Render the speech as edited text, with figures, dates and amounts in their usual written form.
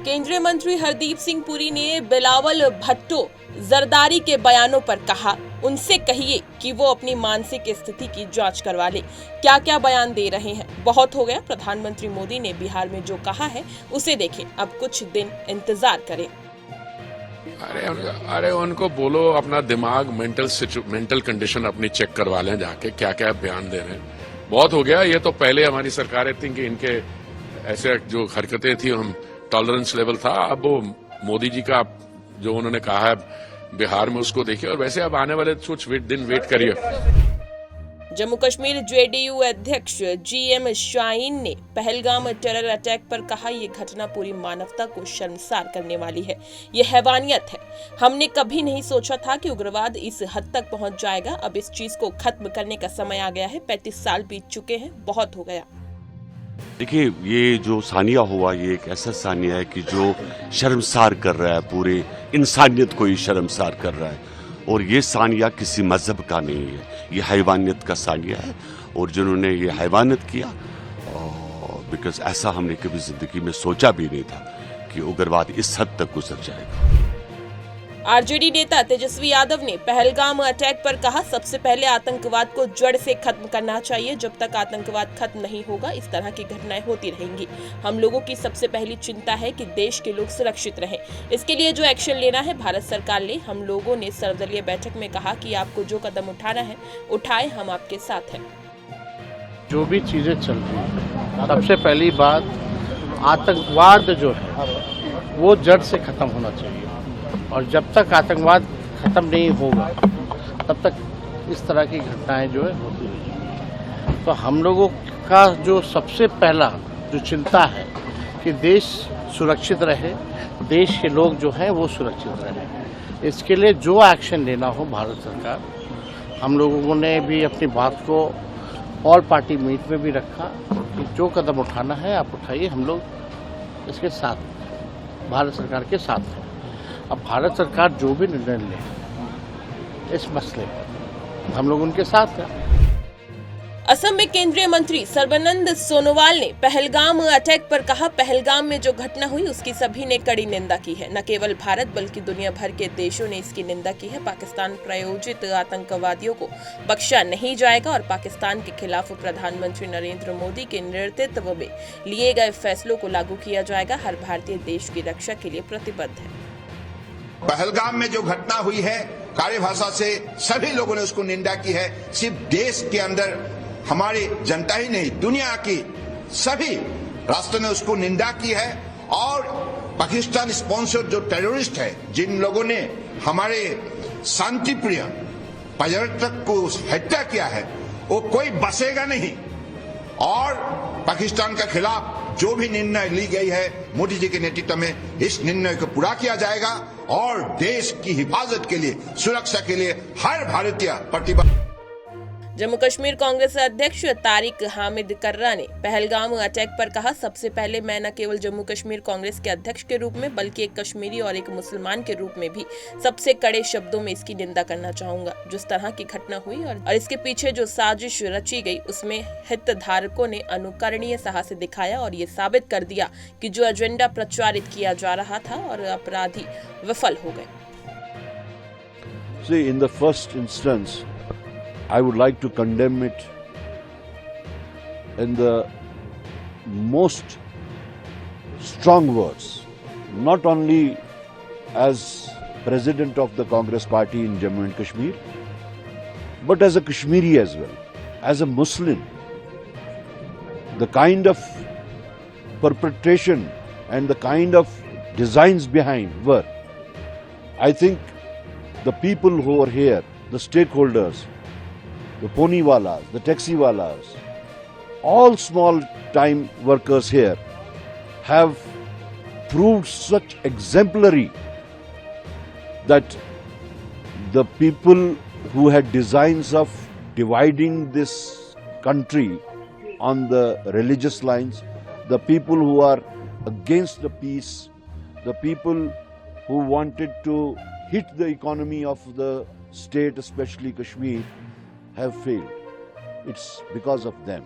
केंद्रीय मंत्री हरदीप सिंह पुरी ने बिलावल भुट्टो जरदारी के बयानों पर कहा, उनसे कहिए कि वो अपनी मानसिक स्थिति की जांच करवा ले। क्या क्या बयान दे रहे हैं, बहुत हो गया। प्रधानमंत्री मोदी ने बिहार में जो कहा है उसे देखें, अब कुछ दिन इंतजार करें। अरे उनको बोलो अपना दिमाग मेंटल कंडीशन अपनी चेक करवा लें जाके, क्या क्या बयान दे रहे हैं। बहुत हो गया। ये तो पहले हमारी सरकारें थी कि इनके ऐसे जो हरकतें थी हम टॉलरेंस लेवल था। अब वो मोदी जी का जो उन्होंने कहा है बिहार में उसको देखिए, और वैसे अब आने वाले कुछ दिन वेट करिए। जम्मू कश्मीर जेडीयू अध्यक्ष जीएम शाहीन ने पहलगाम टेरर अटैक पर कहा, ये घटना पूरी मानवता को शर्मसार करने वाली है, ये हैवानियत है। हमने कभी नहीं सोचा था कि उग्रवाद इस हद तक पहुंच जाएगा। अब इस चीज को खत्म करने का समय आ गया है। 35 साल बीत चुके हैं, बहुत हो गया। देखिए, ये जो सानिया हुआ, ये एक ऐसा सानिया है कि जो शर्मसार कर रहा है, पूरे इंसानियत को ही शर्मसार कर रहा है। और ये सानिया किसी मजहब का नहीं है, ये हैवानियत का सानिया है। और जिन्होंने ये हैवानियत किया, बिकॉज ऐसा हमने कभी जिंदगी में सोचा भी नहीं था कि उग्रवाद इस हद तक गुजर जाएगा। आरजेडी नेता तेजस्वी यादव ने पहलगाम अटैक पर कहा, सबसे पहले आतंकवाद को जड़ से खत्म करना चाहिए। जब तक आतंकवाद खत्म नहीं होगा, इस तरह की घटनाएं होती रहेंगी। हम लोगों की सबसे पहली चिंता है कि देश के लोग सुरक्षित रहें। इसके लिए जो एक्शन लेना है भारत सरकार ले। हम लोगों ने सर्वदलीय बैठक में कहा कि आपको जो कदम उठाना है उठाए, हम आपके साथ हैं। जो भी चीजें चल रही है, सबसे पहली बात आतंकवाद जो है वो जड़ से खत्म होना चाहिए। और जब तक आतंकवाद खत्म नहीं होगा तब तक इस तरह की घटनाएं जो है होती रहेंगी। तो हम लोगों का जो सबसे पहला जो चिंता है कि देश सुरक्षित रहे, देश के लोग जो हैं वो सुरक्षित रहे। इसके लिए जो एक्शन लेना हो भारत सरकार, हम लोगों ने भी अपनी बात को ऑल पार्टी मीट में भी रखा कि जो कदम उठाना है आप उठाइए, हम लोग इसके साथ भारत सरकार के साथ हैं। अब भारत सरकार जो भी निर्णय ले इस मसले पर, हम लोग उनके साथ हैं। असम में केंद्रीय मंत्री सर्बानंद सोनोवाल ने पहलगाम अटैक पर कहा, पहलगाम में जो घटना हुई उसकी सभी ने कड़ी निंदा की है। न केवल भारत बल्कि दुनिया भर के देशों ने इसकी निंदा की है। पाकिस्तान प्रायोजित आतंकवादियों को बख्शा नहीं जाएगा और पाकिस्तान के खिलाफ प्रधानमंत्री नरेंद्र मोदी के नेतृत्व में लिए गए फैसलों को लागू किया जाएगा। हर भारतीय देश की रक्षा के लिए प्रतिबद्ध है। पहलगाम में जो घटना हुई है, कार्यभाषा से सभी लोगों ने उसको निंदा की है। सिर्फ देश के अंदर हमारी जनता ही नहीं, दुनिया की सभी राष्ट्रों ने उसको निंदा की है। और पाकिस्तान स्पॉन्सर जो टेररिस्ट है, जिन लोगों ने हमारे शांति प्रिय पर्यटक को हत्या किया है, वो कोई बचेगा नहीं। और पाकिस्तान के खिलाफ जो भी निर्णय ली गई है मोदी जी के नेतृत्व में, इस निर्णय को पूरा किया जाएगा और देश की हिफाजत के लिए, सुरक्षा के लिए हर भारतीय प्रतिबद्ध। जम्मू कश्मीर कांग्रेस अध्यक्ष तारिक हामिद कर्रा ने पहलगाम अटैक पर कहा, सबसे पहले मैं न केवल जम्मू कश्मीर कांग्रेस के अध्यक्ष के रूप में बल्कि एक कश्मीरी और एक मुसलमान के रूप में भी सबसे कड़े शब्दों में इसकी निंदा करना चाहूंगा। जिस तरह की घटना हुई और इसके पीछे जो साजिश रची गई, उसमें हितधारकों ने अनुकरणीय साहस दिखाया और ये साबित कर दिया कि जो एजेंडा प्रचारित किया जा रहा था और अपराधी विफल हो गए। See, in the first instance, I would like to condemn it in the most strong words, not only as president of the Congress party in Jammu and Kashmir, but as a Kashmiri as well, as a Muslim. The kind of perpetration and the kind of designs behind were, I think the people who are here, the stakeholders, the poniwalas, the taxiwalas, all small time workers here have proved such exemplary that the people who had designs of dividing this country on the religious lines, the people who are against the peace, the people who wanted to hit the economy of the state, especially Kashmir, have failed. It's because of them.